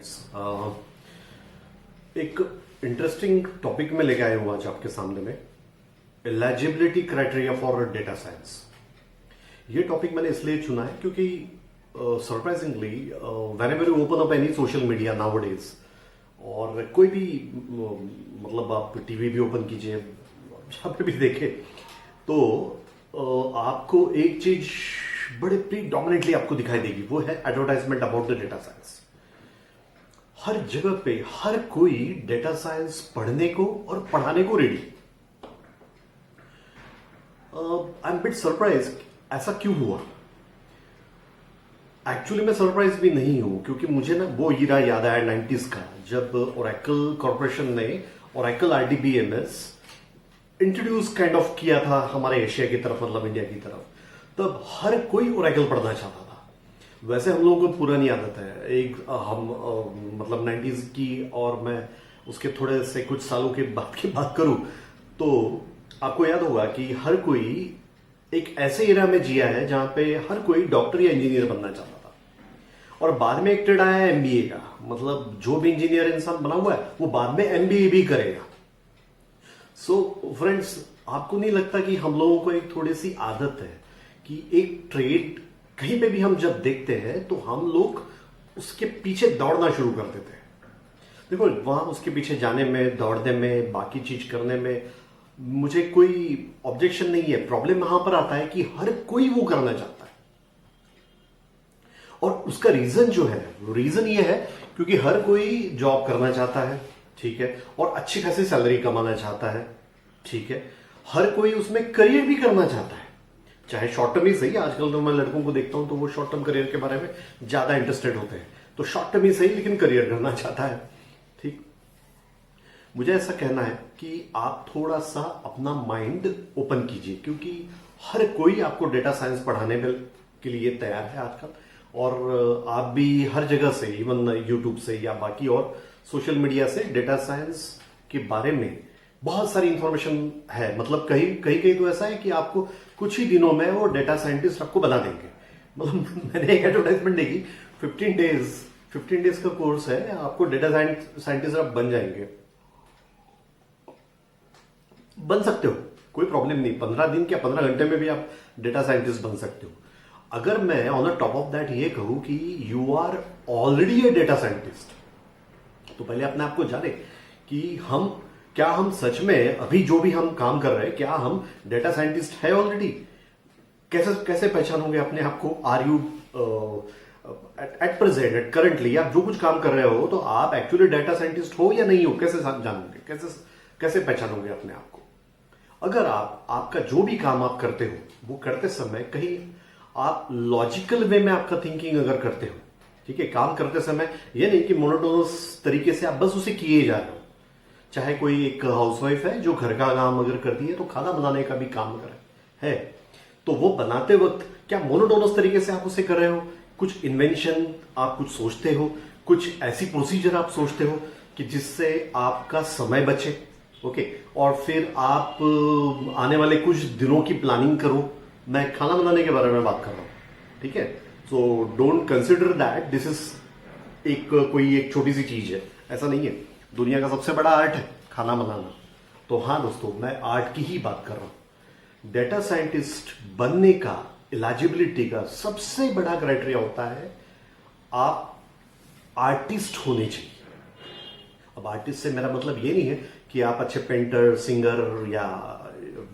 Friends, एक interesting topic में लेके आया हूं आज आपके सामने में, eligibility criteria for data science. ये टॉपिक मैंने इसलिए चुना है क्योंकि surprisingly when ever you open up any social media nowadays, और कोई भी मतलब आप टीवी भी ओपन कीजिए, जहां पे भी देखे, तो आपको एक चीज बड़े प्रीडोमिनेटली आपको दिखाई देगी, वो है advertisement about the data science. हर जगह पे हर कोई डेटा साइंस पढ़ने को और पढ़ाने को ready. I am bit surprise, ऐसा क्यों हुआ? एक्चुअली मैं सरप्राइज भी नहीं हूं, क्योंकि मुझे ना वो ईरा याद आया 90s का, जब ओरेकल कॉर्पोरेशन ने Oracle RDBMS introduce kind of किया था हमारे एशिया की तरफ, मतलब इंडिया की तरफ। तब हर कोई ओरेकल पढ़ना चाहता था। वैसे हम लोगों को पुरानी आदत है, एक हम मतलब 90s की, और मैं उसके थोड़े से कुछ सालों के बाद की बात करूं तो आपको याद होगा कि हर कोई एक ऐसे एरा में जिया है जहां पे हर कोई डॉक्टर या इंजीनियर बनना चाहता था, और बाद में एक ट्रेंड आया MBA का, मतलब जो भी इंजीनियर इंसान बना हुआ है वो बाद में MBA भी करेगा। सो फ्रेंड्स, आपको नहीं लगता कि हम लोगों को एक थोड़ी सी आदत है कि एक ट्रेड कहीं पे भी हम जब देखते हैं तो हम लोग उसके पीछे दौड़ना शुरू कर देते हैं। देखो, वहां उसके पीछे जाने में, दौड़ने में, बाकी चीज करने में मुझे कोई ऑब्जेक्शन नहीं है। प्रॉब्लम वहां पर आता है कि हर कोई वो करना चाहता है, और उसका रीजन जो है, रीजन ये है क्योंकि हर कोई जॉब करना चाहता है, ठीक है, और अच्छी खासी सैलरी कमाना चाहता है, ठीक है। हर कोई उसमें करियर भी करना चाहता है, चाहे शॉर्ट टर्म ही सही। आजकल तो मैं लड़कों को देखता हूं तो वो शॉर्ट टर्म करियर के बारे में ज्यादा इंटरेस्टेड होते हैं, तो शॉर्ट टर्म ही सही लेकिन करियर करना चाहता है, ठीक। मुझे ऐसा कहना है कि आप थोड़ा सा अपना माइंड ओपन कीजिए, क्योंकि हर कोई आपको डेटा साइंस पढ़ाने के लिए तैयार है आजकल, और आप भी हर जगह से, इवन यूट्यूब से या बाकी और सोशल मीडिया से डेटा साइंस के बारे में बहुत सारी इंफॉर्मेशन है। मतलब कहीं कहीं तो ऐसा है कि आपको कुछ ही दिनों में वो डेटा साइंटिस्ट आपको बना देंगे। मतलब मैंने एक एडवर्टाइजमेंट देखी, 15 डेज का कोर्स है, आपको डेटा साइंटिस्ट आप बन जाएंगे। बन सकते हो, कोई प्रॉब्लम नहीं, 15 दिन क्या 15 घंटे में भी आप डेटा साइंटिस्ट बन सकते हो। अगर मैं on the top of that ये कहूं कि you are already a data scientist, तो पहले अपने आप को जाने कि क्या हम सच में अभी जो भी हम काम कर रहे हैं, क्या हम डेटा साइंटिस्ट है ऑलरेडी? कैसे पहचानोगे अपने आप को? Are you at present, at currently, आप जो कुछ काम कर रहे हो तो आप एक्चुअली डेटा साइंटिस्ट हो या नहीं हो? कैसे जानोगे? कैसे पहचानोगे अपने आप को? अगर आपका जो भी काम आप करते हो, वो करते समय कहीं आप लॉजिकल वे में आपका थिंकिंग अगर करते हो, ठीक है, काम करते समय ये नहीं कि मोनोटोनस तरीके से आप बस उसे किए जा रहे हो। चाहे कोई एक हाउसवाइफ है जो घर का काम अगर करती है, तो खाना बनाने का भी काम कर है, तो वो बनाते वक्त क्या मोनोटोनस तरीके से आप उसे कर रहे हो? कुछ इन्वेंशन आप कुछ सोचते हो, कुछ ऐसी प्रोसीजर आप सोचते हो कि जिससे आपका समय बचे, ओके, और फिर आप आने वाले कुछ दिनों की प्लानिंग करो। मैं खाना बनाने के बारे में बात कर रहा हूं, ठीक है। So don't consider that this is कोई एक छोटी सी चीज है, ऐसा नहीं है। दुनिया का सबसे बड़ा आर्ट है खाना बनाना। तो हाँ दोस्तों, मैं आर्ट की ही बात कर रहा हूं। डेटा साइंटिस्ट बनने का, एलिजिबिलिटी का सबसे बड़ा क्राइटेरिया होता है आप आर्टिस्ट होने चाहिए। अब आर्टिस्ट से मेरा मतलब ये नहीं है कि आप अच्छे पेंटर, सिंगर या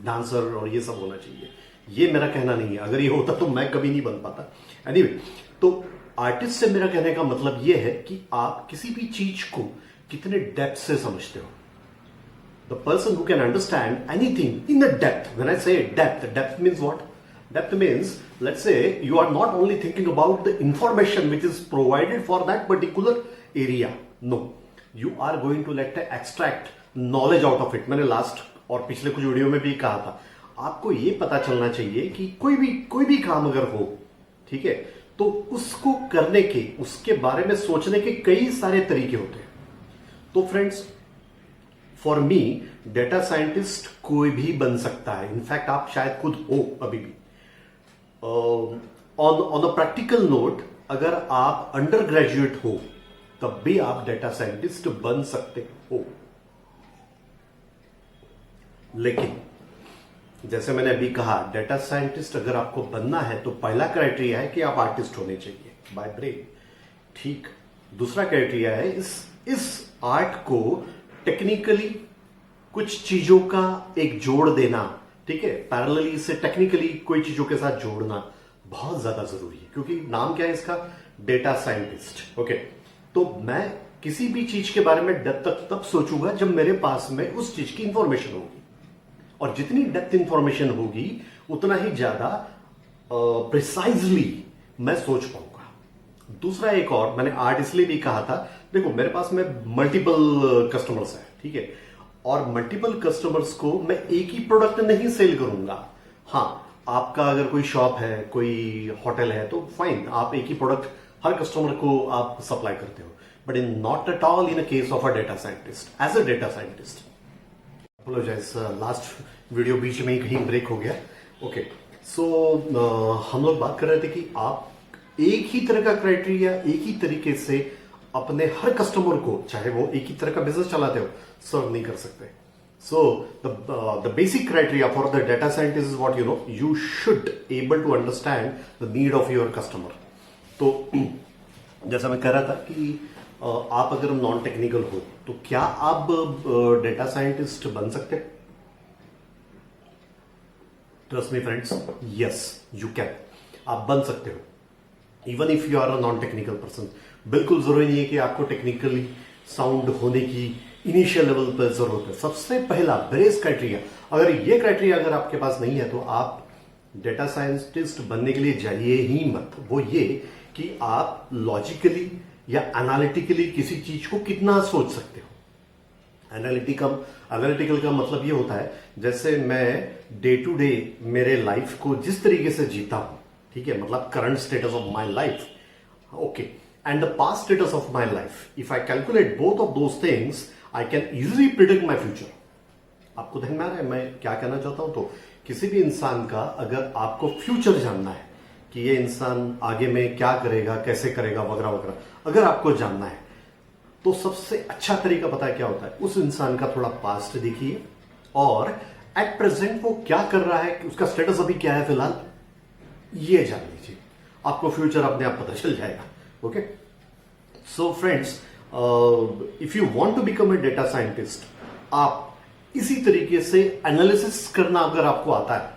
डांसर और ये सब होना चाहिए, ये मेरा कहना नहीं है। अगर ये होता तो मैं कभी नहीं बन पाता। एनीवे, तो आर्टिस्ट से मेरा कहने का मतलब ये है कि आप किसी भी चीज को कितने डेप्थ से समझते हो। The person who can understand anything in the depth, when I say depth means what? Depth means, let's say you are not only thinking about the information which is provided for that particular area, no, you are going to let extract knowledge out of it. मैंने last और पिछले कुछ video में भी कहा था, आपको यह पता चलना चाहिए कि कोई भी काम अगर हो, ठीक है, तो उसको करने के, उसके बारे में सोचने के कई सारे तरीके होते हैं। तो friends, for me data scientist कोई भी बन सकता है। इनफैक्ट आप शायद खुद हो अभी भी। ऑन अ प्रैक्टिकल नोट, अगर आप अंडर ग्रेजुएट हो, तब भी आप डेटा साइंटिस्ट बन सकते हो। लेकिन जैसे मैंने अभी कहा, डेटा साइंटिस्ट अगर आपको बनना है तो पहला क्राइटेरिया है कि आप आर्टिस्ट होने चाहिए बाय ब्रेन। ठीक। दूसरा क्राइटेरिया है इस आर्ट को टेक्निकली कुछ चीजों का एक जोड़ देना। ठीक है, पैरेलली इसे टेक्निकली कोई चीजों के साथ जोड़ना बहुत ज्यादा जरूरी है, क्योंकि नाम क्या है इसका, डेटा साइंटिस्ट। ओके, तो मैं किसी भी चीज के बारे में डेप्थ तब सोचूंगा जब मेरे पास में उस चीज की इंफॉर्मेशन होगी, और जितनी डेप्थ इंफॉर्मेशन होगी उतना ही ज्यादा प्रिसाइजली मैं सोच पाऊंगा। दूसरा एक और, मैंने आर्ट इसलिए भी कहा था, देखो मेरे पास में मल्टीपल कस्टमर्स है, ठीक है, और मल्टीपल कस्टमर्स को मैं एक ही प्रोडक्ट नहीं सेल करूंगा। हाँ, आपका अगर कोई शॉप है, कोई होटल है, तो फाइन, आप एक ही प्रोडक्ट हर कस्टमर को आप सप्लाई करते हो, but in not at all in a case of a data scientist. As a data scientist, apologize, last video बीच में ही कहीं ब्रेक हो गया। ओके, सो हम लोग बात कर रहे थे कि आप एक ही तरह का क्राइटेरिया, एक ही तरीके से अपने हर कस्टमर को, चाहे वो एक ही तरह का बिजनेस चलाते हो, सर्व नहीं कर सकते। So the basic criteria for the data scientist is what, you should able to understand the need of your customer। तो जैसा मैं कह रहा था कि आप अगर नॉन टेक्निकल हो तो क्या आप डेटा साइंटिस्ट बन सकते हैं? Trust me friends, yes you can, आप बन सकते हो, even if you are a non technical person. बिल्कुल जरूरी नहीं है कि आपको टेक्निकली साउंड होने की इनिशियल लेवल पर जरूरत है। सबसे पहला बेस क्राइटेरिया, अगर ये क्राइटेरिया अगर आपके पास नहीं है तो आप डेटा साइंटिस्ट बनने के लिए जाइए ही मत। वो ये कि आप लॉजिकली या एनालिटिकली किसी चीज को कितना सोच सकते हो। एनालिटिकल का मतलब ये होता है, जैसे मैं डे टू डे मेरे लाइफ को जिस तरीके से जीता हूं, ठीक है, मतलब current status of my life, okay, and the past status of my life, if I calculate both of those things, I can easily predict my future. आपको ध्यान में आ रहा है मैं क्या कहना चाहता हूं? तो किसी भी इंसान का अगर आपको फ्यूचर जानना है कि ये इंसान आगे में क्या करेगा, कैसे करेगा, वगैरह वगैरह, अगर आपको जानना है तो सबसे अच्छा तरीका पता है क्या होता है? उस इंसान का थोड़ा पास्ट देखिए और एट प्रेजेंट वो क्या कर रहा है, उसका स्टेटस अभी क्या है फिलहाल, ये जान लीजिए, आपको फ्यूचर अपने आप पता चल जाएगा। Okay, so friends, if you want to become a data scientist, आप इसी तरीके से एनालिसिस करना अगर आपको आता है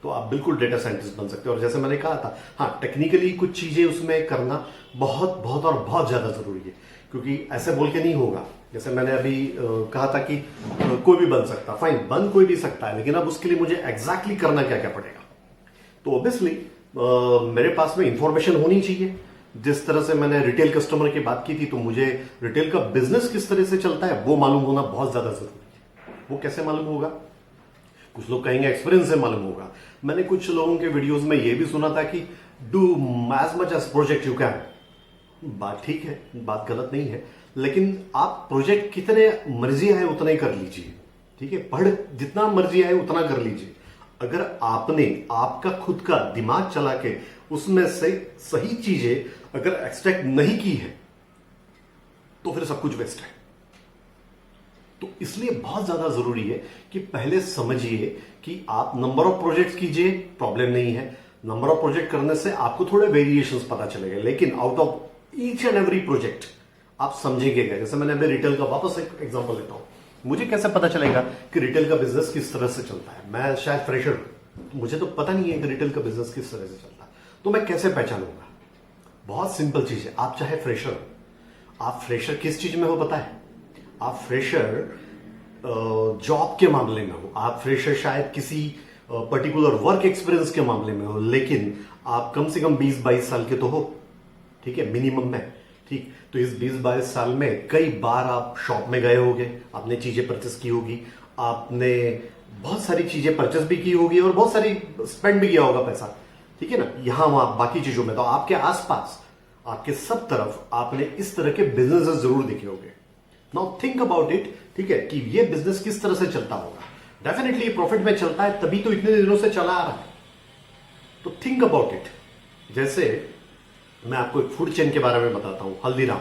तो आप बिल्कुल डेटा साइंटिस्ट बन सकते हो। और जैसे मैंने कहा था, हाँ, टेक्निकली कुछ चीजें उसमें करना बहुत बहुत और बहुत ज्यादा जरूरी है, क्योंकि ऐसे बोल के नहीं होगा। जैसे मैंने अभी कहा था कि कोई भी बन सकता, फाइन, बन कोई भी सकता है, लेकिन अब उसके लिए मुझे एग्जैक्टली करना क्या क्या पड़ेगा। तो ऑब्वियसली मेरे पास में इंफॉर्मेशन होनी चाहिए। जिस तरह से मैंने रिटेल कस्टमर की बात की थी, तो मुझे रिटेल का बिजनेस किस तरह से चलता है वो मालूम होना बहुत ज्यादा जरूरी है। वो कैसे मालूम होगा? कुछ लोग कहेंगे एक्सपीरियंस से मालूम होगा। मैंने कुछ लोगों के वीडियोस में ये भी सुना था कि do as much as project you can. बात ठीक है, बात गलत नहीं है, लेकिन आप प्रोजेक्ट कितने मर्जी आए उतना ही कर लीजिए, ठीक है, पढ़ जितना मर्जी आए उतना कर लीजिए। अगर आपने आपका खुद का दिमाग चला के उसमें से सही चीजें अगर एक्सट्रैक्ट नहीं की है तो फिर सब कुछ वेस्ट है। तो इसलिए बहुत ज्यादा जरूरी है कि पहले समझिए कि आप नंबर ऑफ प्रोजेक्ट्स कीजिए, प्रॉब्लम नहीं है। नंबर ऑफ प्रोजेक्ट करने से आपको थोड़े वेरिएशंस पता चलेगा, लेकिन out of each and every project आप समझेंगे क्या। जैसे मैंने अभी रिटेल का वापस एक एग्जांपल लेता हूं, मुझे कैसे पता चलेगा कि रिटेल का बिजनेस किस तरह से चलता है? मैं शायद फ्रेशर हूं, मुझे तो पता नहीं है कि रिटेल का बिजनेस किस तरह से चलता है, तो मैं कैसे पहचानूंगा? बहुत सिंपल चीज है, आप चाहे फ्रेशर हो, आप फ्रेशर किस चीज में हो पता है? आप फ्रेशर जॉब के मामले में हो, आप फ्रेशर शायद किसी पर्टिकुलर वर्क एक्सपीरियंस के मामले में हो, लेकिन आप कम से कम 20-22 साल के तो हो, ठीक है, मिनिमम में, ठीक। तो इस 20-22 साल में कई बार आप शॉप में गए होगे, आपने चीजें परचेस की होगी, आपने बहुत सारी चीजें परचेस भी की होगी और बहुत सारी स्पेंड भी किया होगा पैसा, ठीक है ना, यहां वहां बाकी चीजों में। तो आपके आसपास, आपके सब तरफ आपने इस तरह के बिजनेसेस जरूर देखे होंगे। नाउ थिंक अबाउट इट, ठीक है, कि ये बिजनेस किस तरह से चलता होगा। डेफिनेटली ये प्रॉफिट में चलता है, तभी तो इतने दिनों से चला आ रहा है। तो थिंक अबाउट इट। जैसे मैं आपको एक फूड चेन के बारे में बताता हूं, हल्दीराम,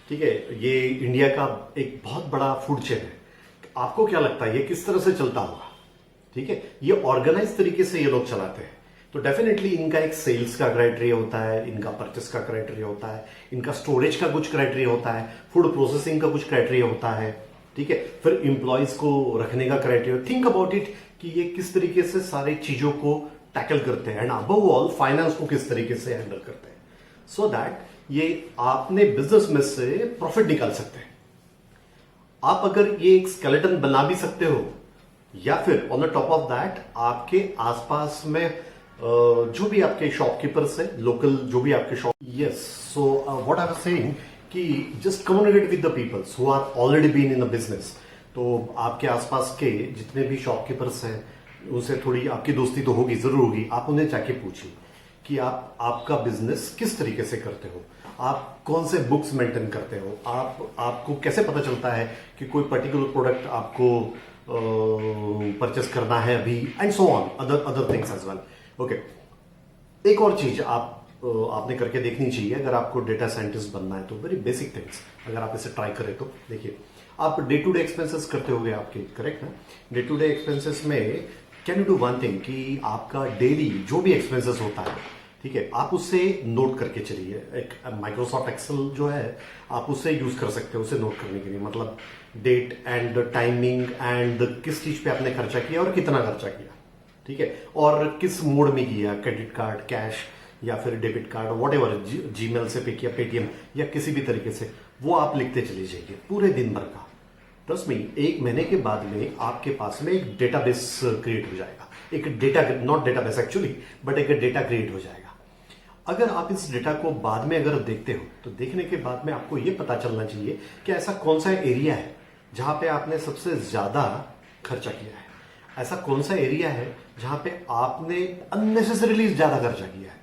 ठीक है, ये इंडिया का एक बहुत बड़ा फूड चेन है। आपको क्या लगता है ये किस तरह से चलता होगा? ठीक है, ये ऑर्गेनाइज तरीके से ये लोग चलाते हैं। तो डेफिनेटली इनका एक सेल्स का क्राइटेरिया होता है, इनका परचेस का क्राइटेरिया होता है, इनका स्टोरेज का कुछ क्राइटेरिया होता है, फूड प्रोसेसिंग का कुछ क्राइटेरिया होता है। ठीक है, फिर इंप्लॉयज को रखने का क्राइटेरिया। थिंक अबाउट इट कि ये किस तरीके से सारी चीजों को टैकल करते हैं, एंड अबव ऑल फाइनेंस को किस तरीके से हैंडल करते हैं, सो दैट ये आपने बिजनेस में से प्रॉफिट निकाल सकते हैं। आप अगर ये एक स्केलेटन बना भी सकते हो, या फिर on the top of that आपके आसपास में जो भी आपके शॉपकीपर्स है, लोकल जो भी आपके shop, yes, so what I was saying कि just communicate with the peoples who are already been in the business. तो आपके आसपास के जितने भी शॉपकीपर्स हैं उनसे थोड़ी आपकी दोस्ती तो होगी, जरूर होगी। आप उन्हें जाके पूछिए कि आपका बिजनेस किस तरीके से करते हो, आप कौन से बुक्स मेंटेन करते हो, आपको कैसे पता चलता है कि कोई पर्टिकुलर प्रोडक्ट आपको परचेस करना है अभी, and so on other things as well. Okay, एक और चीज आपने करके देखनी चाहिए अगर आपको डेटा साइंटिस्ट बनना है, तो वेरी बेसिक थिंग्स अगर आप इसे ट्राई करें तो देखिए, आप डे टू डे एक्सपेंसेस करते होंगे आपके, करेक्ट है? डे टू डे एक्सपेंसेस में can you do one thing कि आपका डेली जो भी एक्सपेंसेस होता है, ठीक है, आप उससे नोट करके चलिए। एक माइक्रोसॉफ्ट एक्सेल जो है आप उससे यूज कर सकते हो उसे नोट करने के लिए, मतलब डेट एंड टाइमिंग एंड किस चीज पे आपने खर्चा किया और कितना खर्चा किया, ठीक है, और किस मोड में किया, क्रेडिट कार्ड, कैश या फिर डेबिट कार्ड, व्हाटएवर, जीमेल से पे किया, पेटीएम या किसी भी तरीके से, वो आप लिखते चले जाइए पूरे दिन भर का। ट्रस्ट मी, एक महीने के बाद में आपके पास में एक डेटाबेस क्रिएट हो जाएगा, एक data, not database actually, but एक डेटा क्रिएट हो जाएगा। अगर आप इस डेटा को बाद में अगर देखते हो तो देखने के बाद में आपको यह पता चलना चाहिए कि ऐसा कौन सा एरिया है जहां पे आपने सबसे ज्यादा खर्चा किया है, ऐसा कौन सा एरिया है जहां पे आपने अननेसेसरीली ज्यादा खर्चा किया है,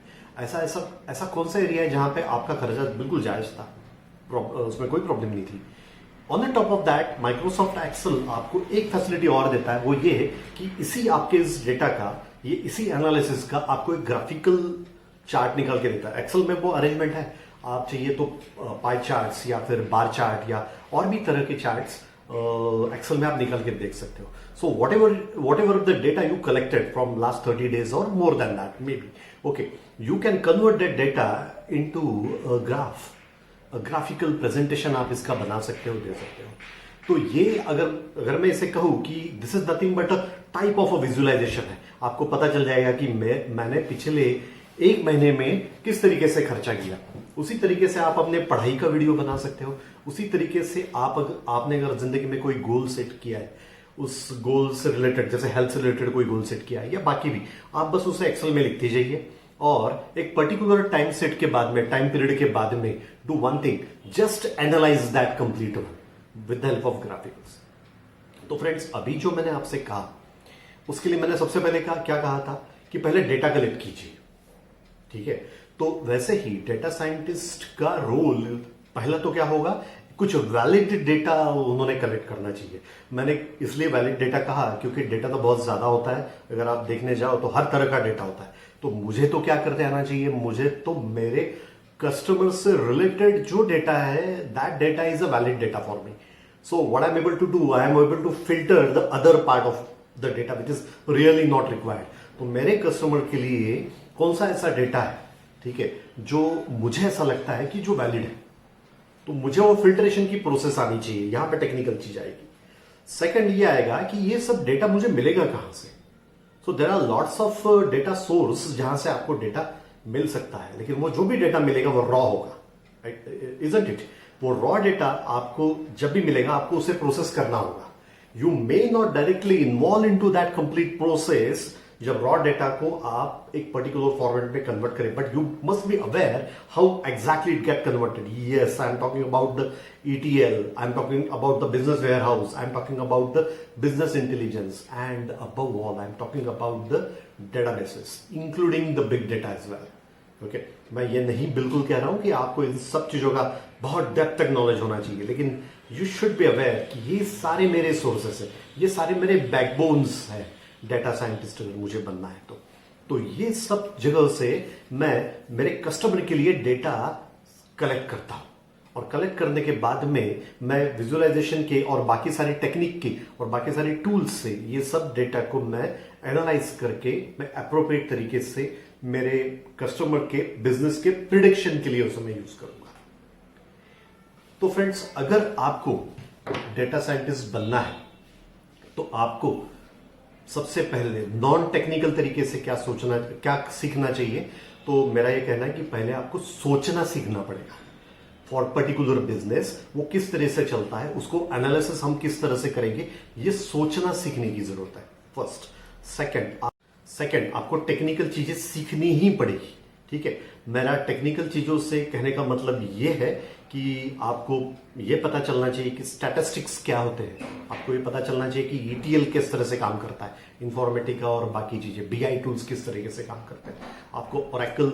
ऐसा कौन सा एरिया है जहां पे आपका खर्चा बिल्कुल जायज था, उसमें कोई प्रॉब्लम नहीं थी। On the top of that Microsoft Excel आपको एक फैसिलिटी और देता है, वो ये है कि इसी आपके इस डेटा का, ये इसी एनालिसिस का आपको एक ग्राफिकल चार्ट निकाल के देता है। एक्सेल में वो अरेंजमेंट है, आप चाहिए तो पाई चार्ट्स या फिर बार चार्ट या और भी तरह के चार्ट्स एक्सेल में आप निकाल के देख सकते हो। So what ever the data you collected from last 30 days और more than that may be, okay, you can convert that data into graph, graphical presentation आप इसका बना सकते हो, दे सकते हो। तो ये अगर मैं इसे कहूं कि this is nothing but a type of a visualization है, आपको पता चल जाएगा कि मैंने पिछले एक महीने में किस तरीके से खर्चा किया। उसी तरीके से आप अपने पढ़ाई का वीडियो बना सकते हो, उसी तरीके से आपने अगर जिंदगी में कोई गोल सेट किया है, उस गोल से रिलेटेड, जैसे हेल्थ से रिलेटेड कोई गोल सेट किया है या बाकी भी, आप बस उसे एक्सेल में लिखते जाइए और एक पर्टिकुलर टाइम सेट के बाद में, टाइम पीरियड के बाद में, do one thing, just analyse that complete with the help of graphics. तो फ्रेंड्स, अभी जो मैंने आपसे कहा उसके लिए मैंने सबसे पहले क्या कहा था कि पहले डेटा कलेक्ट कीजिए, ठीक है। तो वैसे ही डेटा साइंटिस्ट का रोल पहला तो क्या होगा, कुछ वैलिड डेटा उन्होंने कलेक्ट करना चाहिए। मैंने इसलिए वैलिड डेटा कहा क्योंकि डेटा तो बहुत ज्यादा होता है, अगर आप देखने जाओ तो हर तरह का डेटा होता है। तो मुझे तो क्या करते आना चाहिए, मुझे तो मेरे कस्टमर से रिलेटेड जो डेटा है, that data is a valid data for me. So what I am able to do, I am able to filter the other part of the data which is really not required. तो मेरे customer के लिए कौन सा ऐसा data है, ठीक है, जो मुझे ऐसा लगता है कि जो वैलिड है, तो मुझे वो फिल्ट्रेशन की प्रोसेस आनी चाहिए। यहां पे टेक्निकल चीज आएगी। सेकंड ये आएगा कि ये सब डेटा मुझे मिलेगा कहां से। So there are lots of data source जहां से आपको डेटा मिल सकता है, लेकिन वो जो भी डेटा मिलेगा वो रॉ होगा, इजंट इट? वो रॉ डेटा आपको जब भी मिलेगा आपको उसे प्रोसेस करना होगा। You may not directly involve in to that complete process जब रॉ डेटा को आप एक पर्टिकुलर फॉर्मेट में कन्वर्ट करें, but you must be aware how exactly it get converted. Yes, I am talking about the ETL, I am talking about the business warehouse, I am talking about the business intelligence, and above all I am talking about the databases including the big data as well. Okay, मैं ये नहीं बिल्कुल कह रहा हूं कि आपको इन सब चीजों का बहुत डेप्थ तक नॉलेज होना चाहिए, लेकिन यू शुड बी अवेयर कि ये सारे मेरे सोर्सेस है, ये सारे मेरे बैकबोन्स है डेटा साइंटिस्ट अगर मुझे बनना है तो ये सब जगह से मैं मेरे कस्टमर के लिए डेटा कलेक्ट करता हूं और कलेक्ट करने के बाद में मैं विजुअलाइजेशन के और बाकी सारी टेक्निक की और बाकी सारी टूल्स से ये सब डेटा को मैं एनालाइज करके मैं अप्रोप्रिएट तरीके से मेरे कस्टमर के बिजनेस के प्रिडिक्शन के लिए उसे मैं यूज करूंगा। तो फ्रेंड्स, अगर आपको डेटा साइंटिस्ट बनना है तो आपको सबसे पहले नॉन टेक्निकल तरीके से क्या सीखना चाहिए। तो मेरा यह कहना है कि पहले आपको सोचना सीखना पड़ेगा फॉर पर्टिकुलर बिजनेस, वो किस तरह से चलता है, उसको एनालिसिस हम किस तरह से करेंगे, ये सोचना सीखने की जरूरत है फर्स्ट। सेकंड आपको टेक्निकल चीजें सीखनी ही पड़ेगी। ठीक है, मेरा टेक्निकल चीजों से कहने का मतलब ये है कि आपको ये पता चलना चाहिए कि स्टैटिस्टिक्स क्या होते हैं, आपको ये पता चलना चाहिए कि ईटीएल किस तरह से काम करता है, इंफॉर्मेटिका और बाकी चीजें, बीआई टूल्स किस तरीके से काम करते हैं, आपको ओरेकल,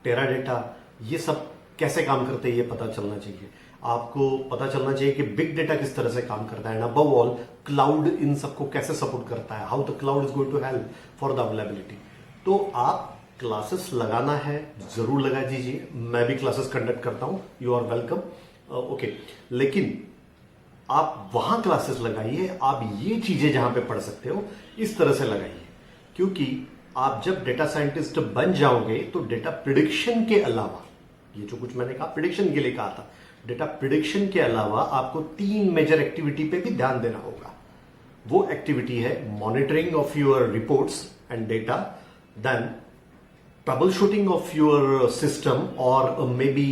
टेराडेटा, ये सब कैसे काम करते हैं ये पता चलना चाहिए। आपको पता चलना चाहिए कि बिग डेटा किस तरह से काम करता है, एंड अबव ऑल क्लाउड इन सबको कैसे सपोर्ट करता है, how the cloud is going to help for the availability. तो आप क्लासेस लगाना है जरूर लगा दीजिए, मैं भी क्लासेस कंडक्ट करता हूं, यू आर वेलकम। ओके, लेकिन आप वहां क्लासेस लगाइए, आप ये चीजें जहां पे पढ़ सकते हो इस तरह से लगाइए, क्योंकि आप जब डेटा साइंटिस्ट बन जाओगे तो डेटा प्रिडिक्शन के अलावा, ये जो कुछ मैंने कहा प्रिडिक्शन के लिए कहा था, डेटा प्रिडिक्शन के अलावा आपको 3 मेजर एक्टिविटी पे भी ध्यान देना होगा। वो एक्टिविटी है monitoring of your reports and data, then troubleshooting of your system or maybe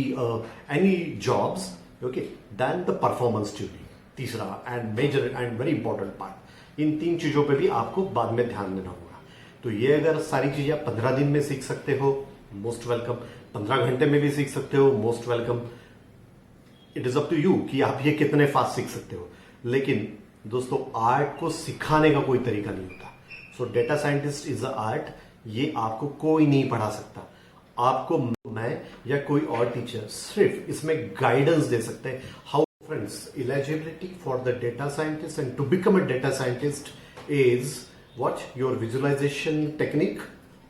any jobs, okay, then the performance tuning, तीसरा and major and very important part, इन 3 चीजों पे भी आपको बाद में ध्यान देना होगा। तो ये अगर सारी चीजें आप 15 दिन में सीख सकते हो, मोस्ट वेलकम। 15 घंटे में भी सीख सकते हो, most welcome. It is up to you कि आप ये कितने फास्ट सीख सकते हो। लेकिन दोस्तों, आर्ट को सिखाने का कोई तरीका नहीं होता। सो data scientist is a art, ये आपको कोई नहीं पढ़ा सकता। आपको मैं या कोई और टीचर सिर्फ इसमें गाइडेंस दे सकते हैं। How friends, eligibility for the data scientist and to become a data scientist is what your visualization technique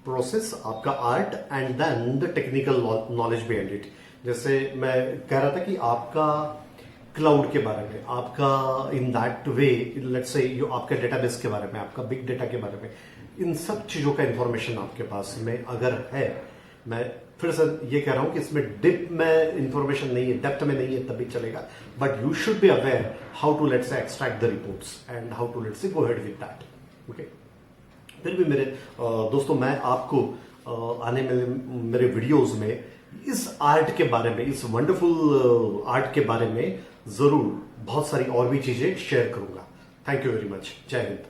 process, आपका art, and then the technical knowledge behind it. जैसे मैं कह रहा था कि आपका क्लाउड के बारे में, आपका in that way, let's say आपके डेटाबेस के बारे में, आपका बिग डेटा के बारे में, इन सब चीजों का इंफॉर्मेशन आपके पास में अगर है, मैं फिर से ये कह रहा हूं कि इसमें डिप में इंफॉर्मेशन नहीं है, डेप्थ में नहीं है, तभी चलेगा, but you should be aware how to let's say extract the reports and how to let's say go ahead with that. Okay, फिर भी मेरे दोस्तों, मैं आपको आने मेरे वीडियोस में इस आर्ट के बारे में, इस वंडरफुल आर्ट के बारे में जरूर बहुत सारी और भी चीजें शेयर करूंगा। Thank you very much. जय हिंद।